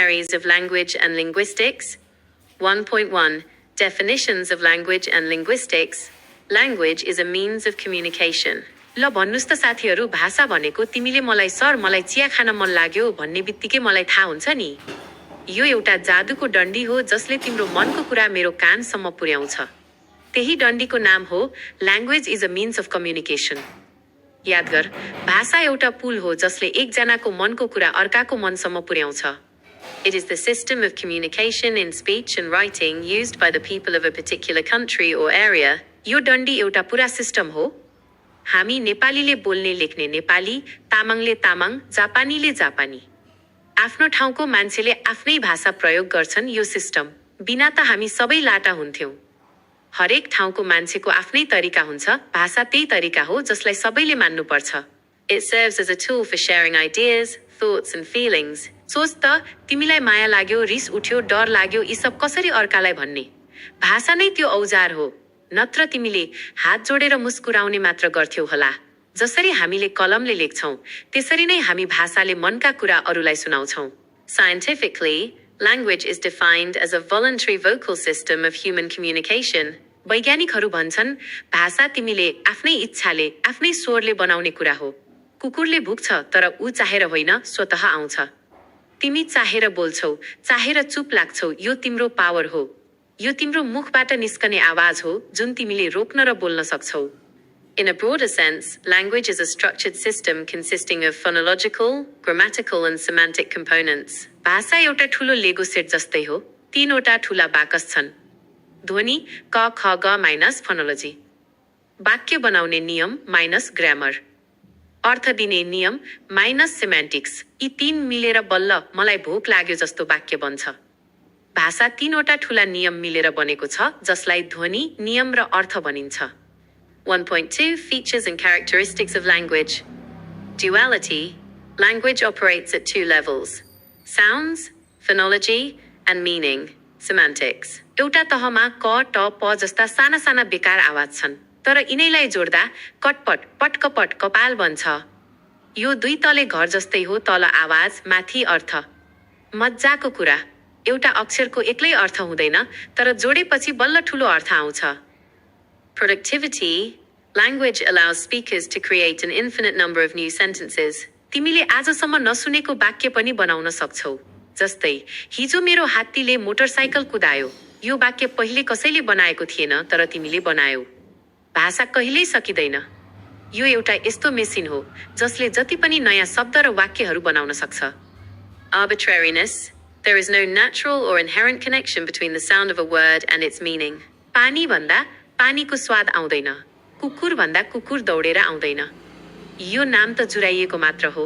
Dictionaries of Language and Linguistics. 1.1 Definitions of Language and Linguistics. Language is a means of communication. ल भन्नुस् त साथीहरू, भाषा भनेको तिमीले मलाई सर मलाई चिया खान मन लाग्यो भन्ने बित्तिकै मलाई थाहा हुन्छ नि। यो एउटा जादुको डन्डी हो जसले तिम्रो मनको कुरा मेरो कानसम्म पुर्याउँछ। त्यही डन्डीको नाम हो language is a means of communication. याद गर, भाषा एउटा पुल हो जसले एकजनाको मनको कुरा अर्काको मनसम्म पुर्याउँछ। It is the system of communication in speech and writing used by the people of a particular country or area. यो डन्डी एउटा पुरा सिस्टम हो। हामी नेपालीले बोल्ने लेख्ने नेपाली, तामाङले तामाङ, जापानीले जापानी। आफ्नो ठाउँको मान्छेले आफ्नै भाषा प्रयोग गर्छन्। यो सिस्टम बिना त हामी सबै लाटा हुन्थ्यौं। हरेक ठाउँको मान्छेको आफ्नै तरिका हुन्छ। भाषा त्यही तरिका हो जसलाई सबैले मान्नुपर्छ। It serves as a tool for sharing ideas, thoughts and feelings. सोच त, तिमीलाई माया लाग्यो, रिस उठ्यो, डर लाग्यो, यी सब कसरी अर्कालाई भन्ने? भाषा नै त्यो औजार हो। नत्र तिमीले हात जोडेर मुस्कुराउने मात्र गर्थ्यौ होला। जसरी हामीले कलमले लेख्छौं, त्यसरी नै हामी भाषाले मनका कुरा अरूलाई सुनाउँछौं। Scientifically, language is defined as a voluntary vocal system of human communication. वैज्ञानिकहरू भन्छन्, भाषा तिमीले आफ्नै इच्छाले, आफ्नै स्वरले बनाउने कुरा हो। कुकुरले भुक्छ तर ऊ चाहेर होइन, स्वतः आउँछ। तिमी चाहेर बोल्छौ, चाहेर चुप लाग्छौ, यो तिम्रो पावर हो। यो तिम्रो मुखबाट निस्कने आवाज हो जुन तिमीले रोक्न र बोल्न सक्छौ। In a broader sense, language is a structured system consisting of phonological, grammatical and semantic components. भाषा एउटा ठूलो लेगो सेट जस्तै हो। 3वटा ठूला बाकस छन्। ध्वनि क ख ग माइनस फोनोलोजी, वाक्य बनाउने नियम माइनस ग्रामर, अर्थ दिने नियम माइनस सेमान्टिक्स। यी 3 मिलेर बल्ल मलाई भोक लाग्यो जस्तो वाक्य बन्छ। भाषा 3वटा ठूला नियम मिलेर बनेको छ जसलाई ध्वनि, नियम र अर्थ भनिन्छ। 1.2 Features and characteristics of language. Duality. Language operates at 2 levels. Sounds, phonology, and meaning, semantics. एउटा तहमा क, ट, प जस्ता साना साना बेकार आवाज छन्। तर यिनैलाई जोड्दा कटपट, पटकपट, कपाल बन्छ। यो 2 तले घर जस्तै हो, तल आवाज, माथि अर्थ। मज्जाको कुरा, एउटा अक्षरको एक्लै अर्थ हुँदैन, तर जोडेपछि बल्ल ठूलो अर्थ आउँछ। Productivity. Language allows speakers to create an infinite number of new sentences. तिमीले आजसम्म नसुनेको वाक्य पनि बनाउन सक्छौ। जस्तै, हिजो मेरो हात्तीले मोटरसाइकल कुदायो। यो वाक्य पहिले कसैले बनाएको थिएन, तर तिमीले बनायौ। भाषा कहिल्यै सकिँदैन। यो एउटा यस्तो मेसिन हो जसले जति पनि नयाँ शब्द र वाक्यहरू बनाउन सक्छ। Arbitrariness. There is no natural or inherent connection between the sound of a word and its meaning. पानी भन्दा पानीको स्वाद आउँदैन। कुकुर भन्दा कुकुर दौडेर आउँदैन। यो नाम त जुराइएको मात्र हो।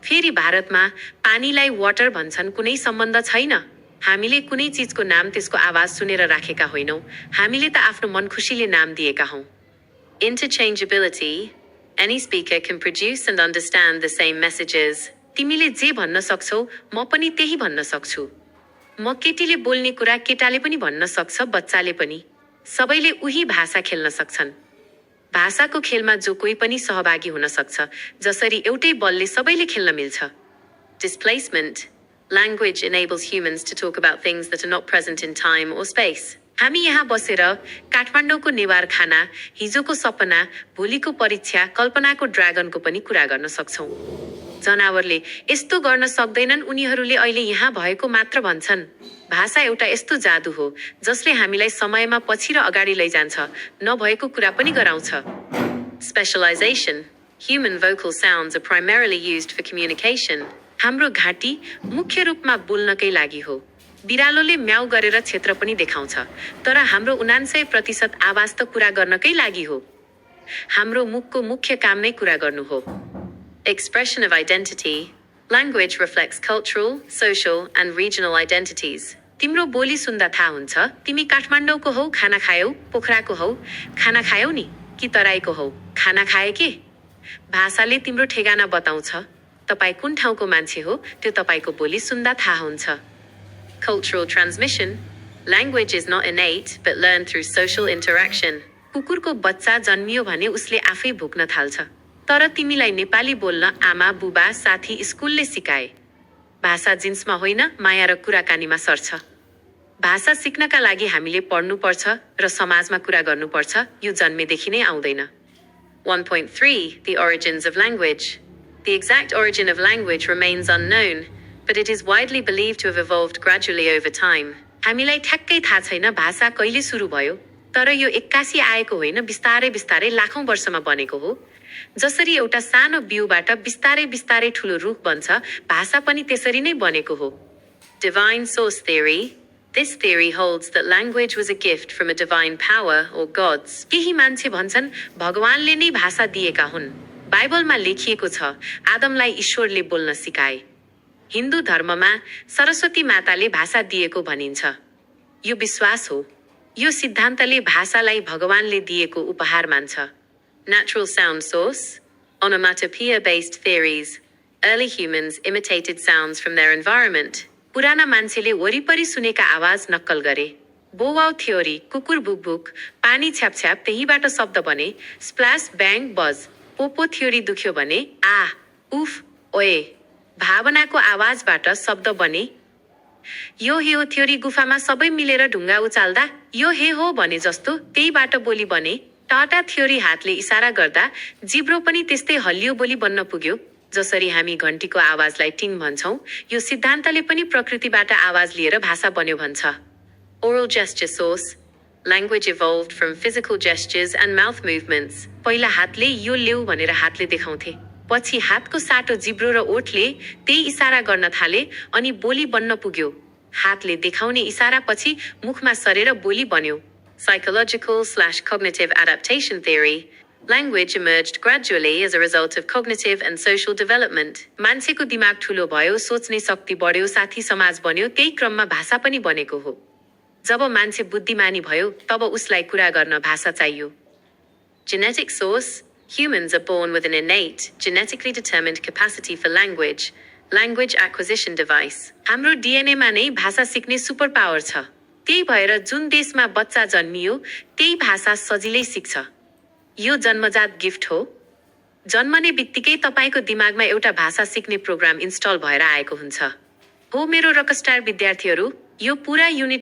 फेरि भारतमा पानीलाई वाटर भन्छन्, कुनै सम्बन्ध छैन। हामीले कुनै चीजको नाम त्यसको आवाज सुनेर राखेका होइनौं, हामीले त आफ्नो मनखुसीले नाम दिएका हौं। Interchangeability. Any speaker can produce and understand the same messages. तिमीले जे भन्न सक्छौ, म पनि त्यही भन्न सक्छु। म केटीले बोल्ने कुरा केटाले पनि भन्न सक्छ, बच्चाले पनि। सबैले उही भाषा खेल्न सक्छन्। भाषाको खेलमा जो कोही पनि सहभागी हुन सक्छ, जसरी एउटै बलले सबैले खेल्न मिल्छ। Displacement. Language enables humans to talk about things that are not present in time or space. हामी यहाँ बसेर काठमाडौँको नेवार खाना, हिजोको सपना, भोलिको परीक्षा, कल्पनाको ड्रागनको पनि कुरा गर्न सक्छौं। जनावरले यस्तो गर्न सक्दैनन्, उनीहरूले अहिले यहाँ भएको मात्र भन्छन्। भाषा एउटा यस्तो जादु हो जसले हामीलाई समयमा पछि र अगाडि लैजान्छ, नभएको कुरा पनि गराउँछ। Specialization. Human vocal sounds are primarily used for communication. हाम्रो घाँटी मुख्य रूपमा बोल्नकै लागि हो। बिरालोले म्याउ गरेर क्षेत्र पनि देखाउँछ, तर हाम्रो 99% आवाज त कुरा गर्नकै लागि हो। हाम्रो मुखको मुख्य काम नै कुरा गर्नु हो। Expression of identity. Language reflects cultural, social, and regional identities. तिम्रो बोली सुन्दा थाहा हुन्छ तिमी काठमाडौँको हौ, खाना खायौ, पोखराको हौ, खाना खायौ नि, कि तराईको हौ, खाना खाए के? भाषाले तिम्रो ठेगाना बताउँछ। तपाई कुन ठाउँको मान्छे हो, त्यो तपाईको बोली सुन्दा थाहा हुन्छ। Cultural transmission. Language is not innate, but learned through social interaction. कुकुरको बच्चा जन्मियो भने उसले आफै भुक्न थाल्छ। तर तिमीलाई नेपाली बोल्न आमा, बुबा, साथी, स्कुलले सिकाए। भाषा जिन्समा होइन, माया र कुराकानीमा सर्छ। भाषा सिक्नका लागि हामीले पढ्नुपर्छ र समाजमा कुरा गर्नुपर्छ, यो जन्मेदेखि नै आउँदैन। 1.3 The origins of language. The exact origin of language remains unknown, but it is widely believed to have evolved gradually over time. हामीलाई ठ्याक्कै थाहा छैन भाषा कहिले सुरु भयो, तर यो एक्कासी आएको होइन, बिस्तारै बिस्तारै लाखौं वर्षमा बनेको हो। जसरी एउटा सानो बिउबाट बिस्तारै बिस्तारै ठुलो रुख बन्छ, भाषा पनि त्यसरी नै बनेको हो। Divine source theory. This theory holds that language was a gift from a divine power or gods. केही मान्छे भन्छन् भगवानले नै भाषा दिएका हुन्। बाइबलमा लेखिएको छ, आदमलाई ईश्वरले बोल्न सिकाए। हिन्दू धर्ममा सरस्वती माताले भाषा दिएको भनिन्छ। यो विश्वास हो। यो सिद्धान्तले भाषालाई भगवानले दिएको उपहार मान्छ। Natural sound source. Onomatopoeia-based theories. Early humans imitated sounds from their environment. पुराना मान्छेले वरिपरि सुनेका आवाज नक्कल गरे। बोवाउ थ्योरी, कुकुर बुकबुक, पानी छ्यापछ्याप, त्यहीबाट शब्द बने। स्प्ल्याश ब्याङ बज। पोपो थ्योरी दुख्यो भने आ उफ ओए, भावनाको आवाजबाट शब्द बने। यो हे हो थ्योरी, गुफामा सबै मिलेर ढुङ्गा उचाल्दा यो हे हो भने जस्तो त्यहीबाट बोली बने। टाटा थ्योरी, हातले इसारा गर्दा जिब्रो पनि त्यस्तै हल्लियो बोली बन्न पुग्यो। जसरी हामी घन्टीको आवाजलाई टिङ भन्छौं, यो सिद्धान्तले पनि प्रकृतिबाट आवाज लिएर भाषा बन्यो भन्छ। Oral gesture source. Language evolved from physical gestures and mouth movements. पहिला हातले यो ल्याउ भनेर हातले देखाउँथे। पछि हातको साटो जिब्रो र ओठले त्यही इसारा गर्न थाले अनि बोली बन्न पुग्यो। हातले देखाउने इसारा पछि मुखमा सरेर बोली बन्यो। Psychological/cognitive adaptation theory. Language emerged gradually as a result of cognitive and social development. मान्छेको दिमाग ठुलो भयो, सोच्ने शक्ति बढ्यो, साथी समाज बन्यो, त्यही क्रममा भाषा पनि बनेको हो। जब मान्छे बुद्धिमानी भयो, तब उसलाई कुरा गर्न भाषा चाहियो। Genetic source. Humans are born with an innate, genetically determined capacity for language. Language acquisition device. हाम्रो DNA-मा नै भाषा सिक्ने सुपर पावर छ। त्यही भएर जुन देशमा बच्चा जन्मियो, त्यही भाषा सजिलै सिक्छ। यो जन्मजात गिफ्ट हो। जन्मने बित्तिकै तपाईको दिमागमा एउटा भाषा सिक्ने प्रोग्राम इन्स्टल भएर आएको हुन्छ। हो मेरो रकस्टार विद्यार्थीहरू, यो पूरा युनिट